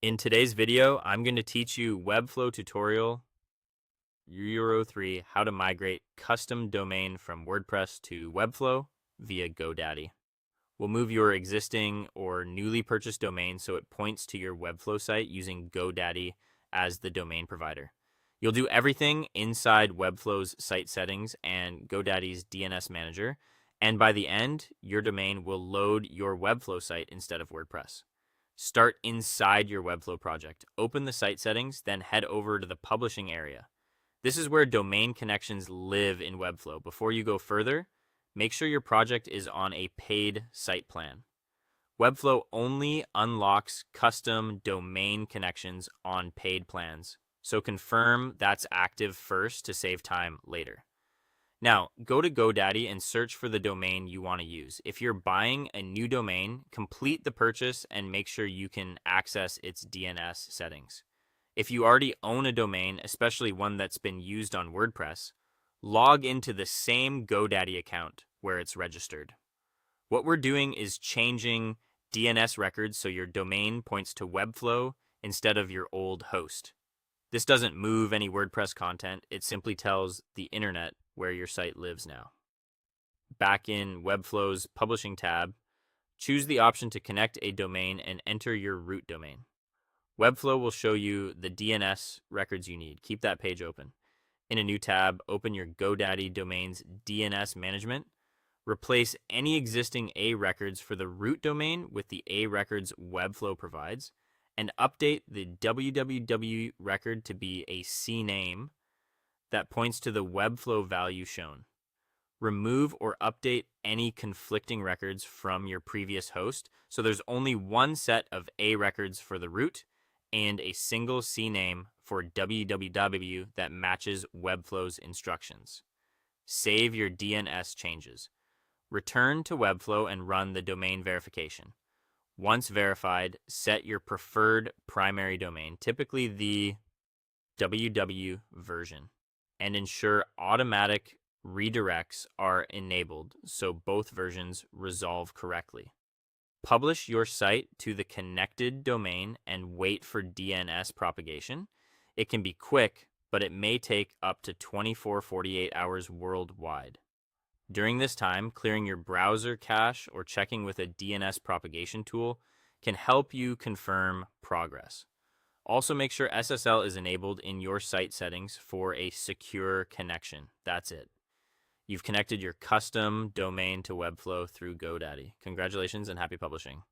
In today's video, I'm going to teach you Webflow tutorial Euro 3 how to migrate custom domain from WordPress to Webflow via GoDaddy. We'll move your existing or newly purchased domain so it points to your Webflow site using GoDaddy as the domain provider. You'll do everything inside Webflow's site settings and GoDaddy's DNS manager, and by the end, your domain will load your Webflow site instead of WordPress. Start inside your Webflow project. Open the site settings, then head over to the publishing area. This is where domain connections live in Webflow. Before you go further, make sure your project is on a paid site plan. Webflow only unlocks custom domain connections on paid plans, so confirm that's active first to save time later. Now, go to GoDaddy and search for the domain you want to use. If you're buying a new domain, complete the purchase and make sure you can access its DNS settings. If you already own a domain, especially one that's been used on WordPress, log into the same GoDaddy account where it's registered. What we're doing is changing DNS records so your domain points to Webflow instead of your old host. This doesn't move any WordPress content, it simply tells the internet where your site lives now. Back in Webflow's Publishing tab, choose the option to connect a domain and enter your root domain. Webflow will show you the DNS records you need. Keep that page open. In a new tab, open your GoDaddy domain's DNS management. Replace any existing A records for the root domain with the A records Webflow provides, and update the www record to be a CNAME that points to the Webflow value shown. Remove or update any conflicting records from your previous host, so there's only one set of A records for the root and a single CNAME for www that matches Webflow's instructions. Save your DNS changes. Return to Webflow and run the domain verification. Once verified, set your preferred primary domain, typically the www version, and ensure automatic redirects are enabled so both versions resolve correctly. Publish your site to the connected domain and wait for DNS propagation. It can be quick, but it may take up to 24-48 hours worldwide. During this time, clearing your browser cache or checking with a DNS propagation tool can help you confirm progress. Also, make sure SSL is enabled in your site settings for a secure connection. That's it. You've connected your custom domain to Webflow through GoDaddy. Congratulations and happy publishing.